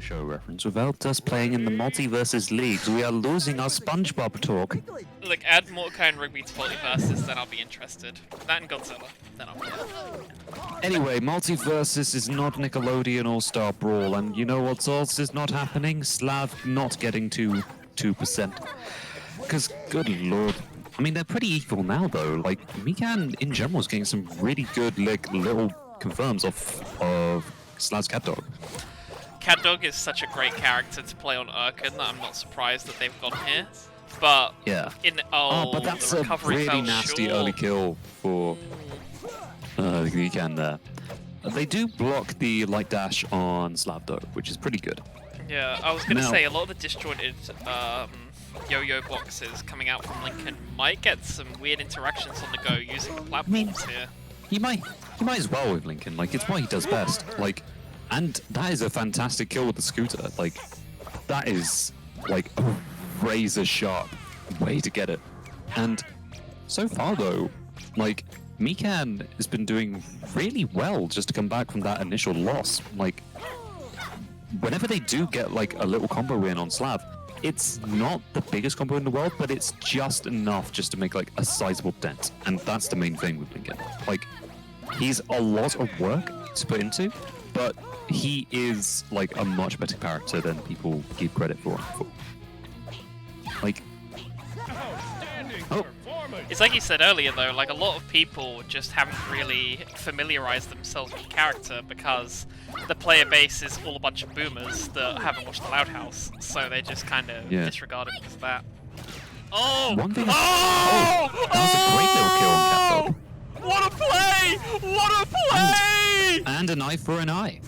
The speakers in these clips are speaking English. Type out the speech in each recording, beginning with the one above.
show reference without us playing in the multiverses leagues. We are losing our SpongeBob talk. Look, add Mordecai and Rigby to multiverses, then I'll be interested. That and Godzilla, then I'll be. Anyway, multiverses is not Nickelodeon All-Star Brawl, and you know what else is not happening? Slav not getting to 2%. Because, good lord. I mean, they're pretty equal now, though. Like, Mikan, in general, is getting some really good, like, little confirms of Slav's CatDog. CatDog is such a great character to play on Urken that I'm not surprised that they've gone here. But yeah. But that's the a recovery really nasty early kill for Mikan there. They do block the light dash on Slav, though, which is pretty good. Yeah, I was going to say, a lot of the disjointed yo-yo boxes coming out from Lincoln might get some weird interactions on the go using the platforms here. He might as well with Lincoln. Like, it's what he does best. Like, and that is a fantastic kill with the scooter. Like, that is like a razor sharp way to get it. And so far, though, like, Mikan has been doing really well just to come back from that initial loss. Like, whenever they do get like a little combo win on Slav, it's not the biggest combo in the world, but it's just enough just to make like a sizable dent. And that's the main thing with Lincoln. Like, he's a lot of work to put into, but he is like a much better character than people give credit for. Like, it's like you said earlier, though, like a lot of people just haven't really familiarized themselves with the character because the player base is all a bunch of boomers that haven't watched the Loud House, so they just kind of disregard it because of that. Oh! One thing that was a great little kill on CatDog. What a play! What a play! And an eye for an eye.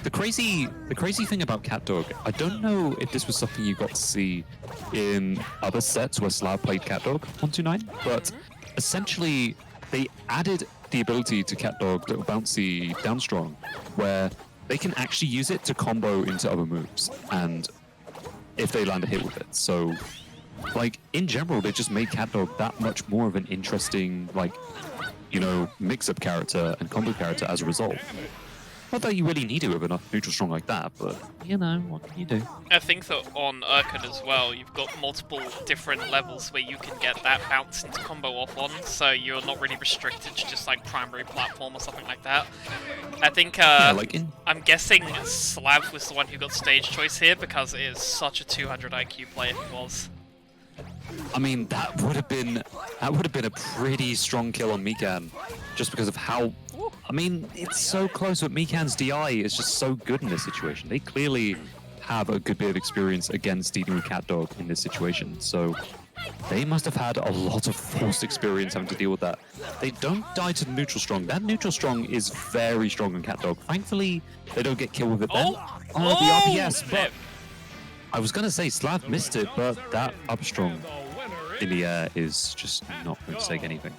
The crazy thing about CatDog, I don't know if this was something you got to see in other sets where Slav played CatDog 129, but essentially they added the ability to CatDog, little bouncy down strong, where they can actually use it to combo into other moves, and if they land a hit with it. So, like, in general, they just made CatDog that much more of an interesting, like, you know, mix-up character and combo character as a result. Not that you really need it with enough neutral strong like that, but, you know, what can you do? I think that on Urken as well, you've got multiple different levels where you can get that bounce into combo off on, so you're not really restricted to just like primary platform or something like that. I think, I'm guessing Slav was the one who got stage choice here because it is such a 200 IQ play if it was. I mean, that would have been a pretty strong kill on Mikan, just because of how. I mean, it's so close, but Mikan's DI is just so good in this situation. They clearly have a good bit of experience against dealing with CatDog in this situation, so they must have had a lot of forced experience having to deal with that. They don't die to neutral strong. That neutral strong is very strong on CatDog. Thankfully, they don't get killed with it then. The RPS, but I was gonna say Slav missed it, but that up strong in the air is just not going to take anything.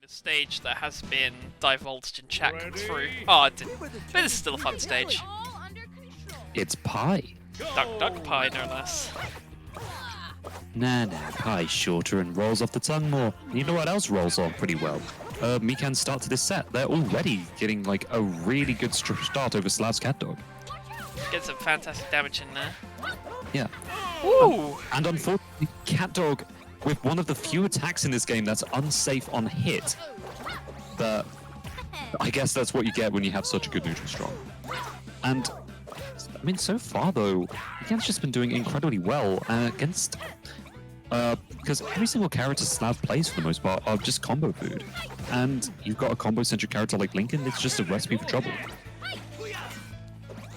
The stage that has been divulged in chat comes through. Oh, it didn't. But this is still a fun stage. It's pie. Duck pie, no less. Nah, pie's shorter and rolls off the tongue more. You know what else rolls on pretty well? Mikan's start to this set. They're already getting like a really good start over Slav's CatDog. Get some fantastic damage in there. Yeah. Ooh! And unfortunately, CatDog, with one of the few attacks in this game that's unsafe on hit, but I guess that's what you get when you have such a good neutral strong. And, I mean, so far, though, Mikan's just been doing incredibly well against... because every single character Slav plays, for the most part, are just combo food. And you've got a combo-centric character like Lincoln, it's just a recipe for trouble.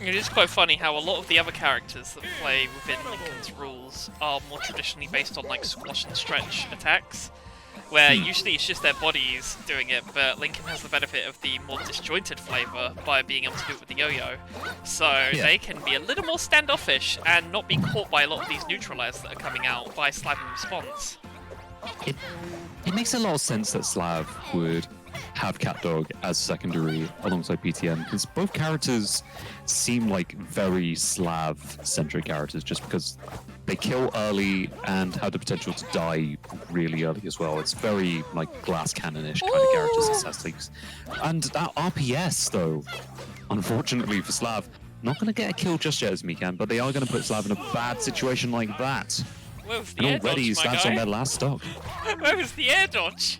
It is quite funny how a lot of the other characters that play within Lincoln's rules are more traditionally based on like squash and stretch attacks, where usually it's just their bodies doing it, but Lincoln has the benefit of the more disjointed flavour by being able to do it with the yo-yo, so they can be a little more standoffish and not be caught by a lot of these neutralizers that are coming out by Slav in response. It makes a lot of sense that Slav would have CatDog as secondary alongside PTM, because both characters seem like very Slav-centric characters just because they kill early and have the potential to die really early as well. It's very like glass cannon-ish kind of characters and statistics. And that RPS though, unfortunately for Slav, not going to get a kill just yet as Mikan, but they are going to put Slav in a bad situation like that. Where was the And air already dodge, my Slav's guy? on their last stock. Where was the air dodge?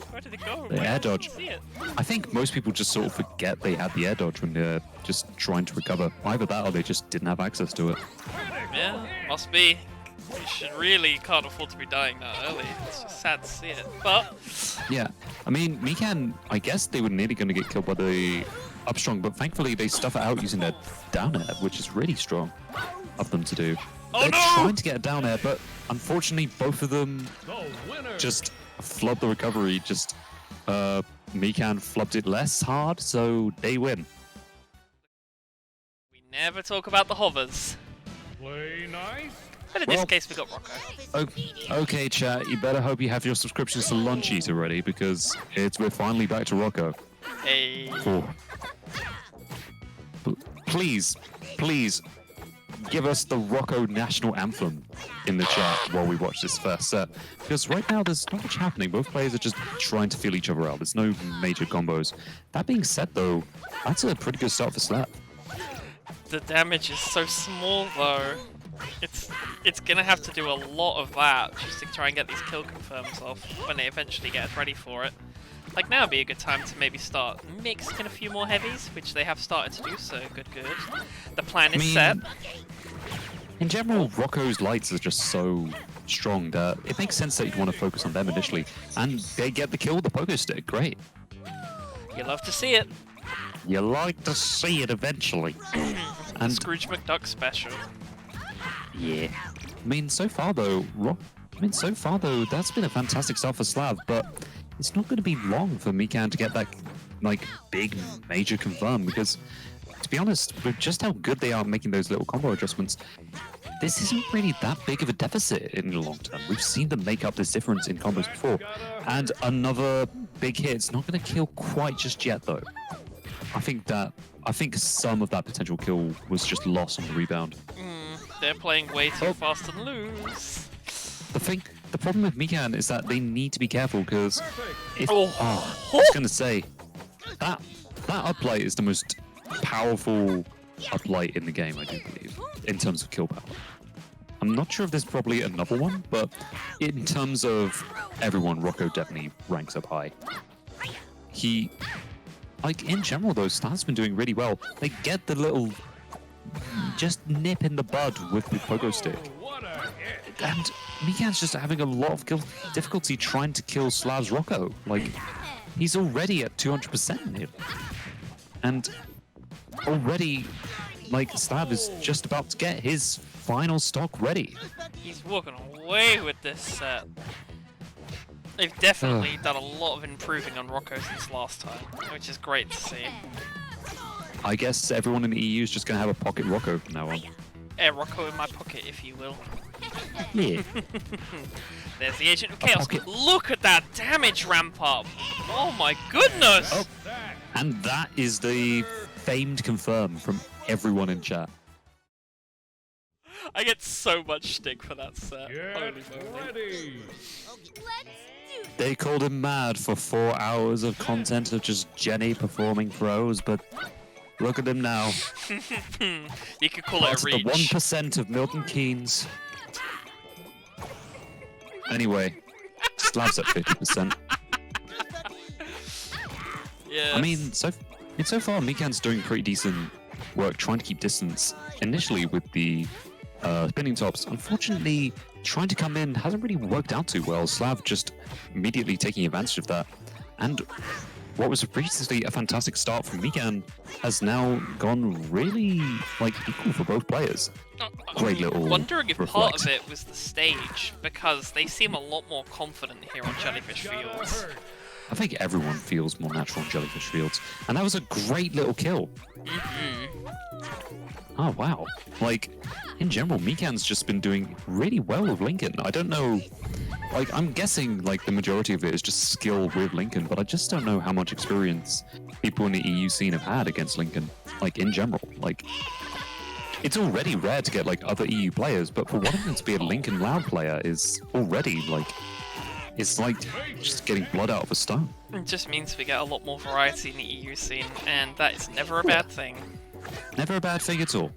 Where did it go? The air dodge. See it. I think most people just sort of forget they had the air dodge when they're just trying to recover. Either that or they just didn't have access to it. Yeah, must be. Can't afford to be dying that early. It's just sad to see it. But Yeah, I mean, Mikan, I guess they were nearly going to get killed by the up strong, but thankfully they stuff it out using their down air, which is really strong of them to do. Oh, They're no! trying to get a down air, but unfortunately both of them just flood the recovery. Just Mikan flubbed it less hard, so they win. we never talk about the hovers. Play nice. But in this case, we got Rocko. Okay, chat, you better hope you have your subscriptions to Lunch Eater ready, because we're finally back to Rocko. Hey. Please, please, give us the Rocko national anthem in the chat while we watch this first set. Because right now there's not much happening. Both players are just trying to feel each other out. There's no major combos. That being said though, that's a pretty good start for Slap. The damage is so small though. It's gonna have to do a lot of that just to try and get these kill confirms off when they eventually get ready for it. Like now would be a good time to maybe start mixing in a few more heavies, which they have started to do, so good. The plan is set. In general, Rocko's lights are just so strong that it makes sense that you'd want to focus on them initially. And they get the kill with the pogo stick, great. You love to see it. You like to see it eventually. And Scrooge McDuck special. yeah. I mean, so far though, that's been a fantastic start for Slav, but it's not going to be long for Mikan to get that, like, big major confirm, because, to be honest, with just how good they are making those little combo adjustments, this isn't really that big of a deficit in the long term. We've seen them make up this difference in combos before, and another big hit's not going to kill quite just yet, though. I think some of that potential kill was just lost on the rebound. They're playing way too fast and lose. The problem with Mikan is that they need to be careful because if I was gonna say that uplight is the most powerful uplight in the game, I do believe, in terms of kill power. I'm not sure if there's probably another one, but in terms of everyone, Rocko definitely ranks up high. He, like in general though, Star's been doing really well. They get the little just nip in the bud with the pogo stick. And Mikan's just having a lot of difficulty trying to kill Slav's Rocko. Like, he's already at 200% here. And already, like, Slav is just about to get his final stock ready. He's walking away with this set. They've definitely done a lot of improving on Rocko since last time, which is great to see. I guess everyone in the EU is just going to have a pocket Rocko from now on. Air Rocko in my pocket, if you will. Yeah. There's the Agent of Chaos. Look at that damage ramp up! Oh my goodness! Oh, and that is the famed confirm from everyone in chat. I get so much stick for that set. Holy moly. They called him mad for 4 hours of content of just Jenny performing throws, but look at him now. You could call it a reach. The 1% of Milton Keynes. Anyway, Slav's at 50%. Yeah. I mean, so far, Mikan's doing pretty decent work trying to keep distance initially with the spinning tops. Unfortunately, trying to come in hasn't really worked out too well. Slav just immediately taking advantage of that. And what was previously a fantastic start from Mikan has now gone really, like, equal for both players. Great little wondering if reflect. part of it was the stage, because they seem a lot more confident here on Jellyfish Fields. I think everyone feels more natural on Jellyfish Fields. And that was a great little kill. Oh, wow. Like, in general, Mikan's just been doing really well with Lincoln. I don't know, like, I'm guessing, like, the majority of it is just skill with Lincoln, but I just don't know how much experience people in the EU scene have had against Lincoln, like, in general. Like, it's already rare to get like other EU players, but for one of them to be a Lincoln Loud player is already like, it's like just getting blood out of a stone. It just means we get a lot more variety in the EU scene, and that is never a bad thing. Never a bad thing at all.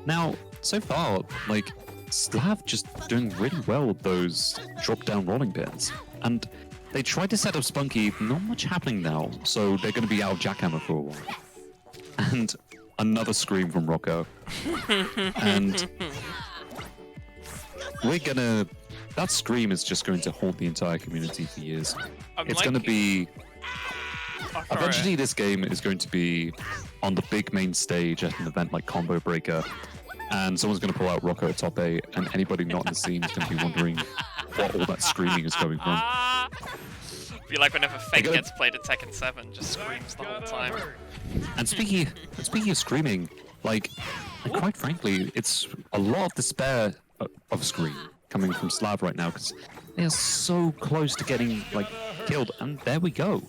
Now, so far, like, Slav just doing really well with those drop-down rolling pins. And they tried to set up Spunky, not much happening now, so they're going to be out of Jackhammer for a while. And another scream from Rocko. And we're gonna... That scream is just going to haunt the entire community for years. It's going to be... Eventually, this game is going to be on the big main stage at an event like Combo Breaker, and someone's going to pull out Rocko at top 8, and anybody not in the scene is going to be wondering what all that screaming is going from. Be like whenever Fake gets played at Tekken 7, just screams the whole time. And speaking of screaming, like, quite frankly, it's a lot of despair of Scream coming from Slav right now, because they are so close to getting, like, killed, and there we go.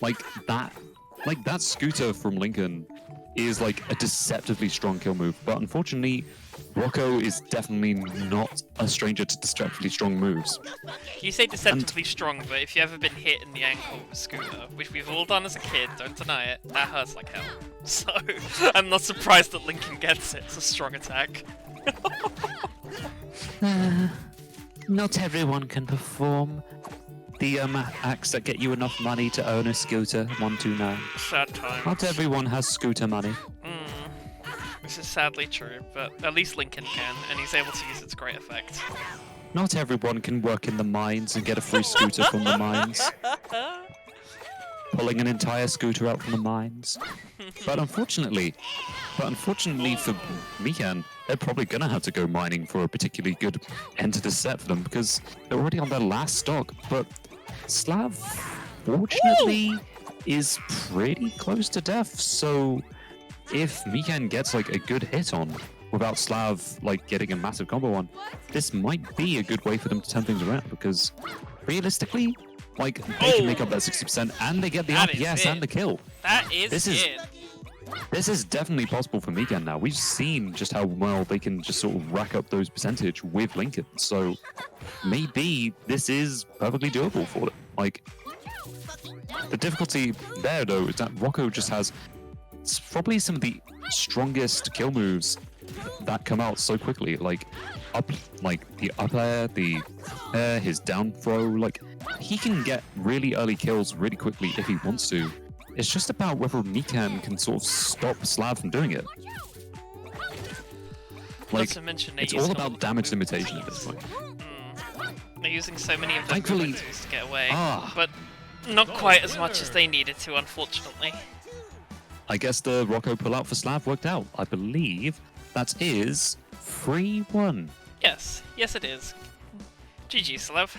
Like that scooter from Lincoln is like a deceptively strong kill move, but unfortunately, Rocko is definitely not a stranger to deceptively strong moves. You say deceptively strong, but if you've ever been hit in the ankle with a scooter, which we've all done as a kid, don't deny it, that hurts like hell. So, I'm not surprised that Lincoln gets it. It's a strong attack. Not everyone can perform the acts that get you enough money to own a scooter 129. Sad times. Not everyone has scooter money. This is sadly true, but at least Lincoln can, and he's able to use its great effect. Not everyone can work in the mines and get a free scooter from the mines. Pulling an entire scooter out from the mines. But unfortunately for Mikan, they're probably going to have to go mining for a particularly good end to the set for them, because they're already on their last stock. But Slav, fortunately, is pretty close to death, so if Mikan gets like a good hit on without Slav like getting a massive combo on, this might be a good way for them to turn things around, because realistically, like, they can make up that 60% and they get the RPS and the kill. That is This is definitely possible for Mikan now. We've seen just how well they can just sort of rack up those percentage with Lincoln. So maybe this is perfectly doable for them. Like, the difficulty there though is that Rocko just has probably some of the strongest kill moves that come out so quickly. Like the up air, the air, his down throw. Like, he can get really early kills really quickly if he wants to. It's just about whether Mikan can sort of stop Slav from doing it. Like, it's all about damage limitation at this point. They're using so many of their Thankfully, tools to get away, but not quite as much as they needed to, unfortunately. I guess the Rocko pullout for Slav worked out. I believe that is 3-1. Yes it is. GG, Slav.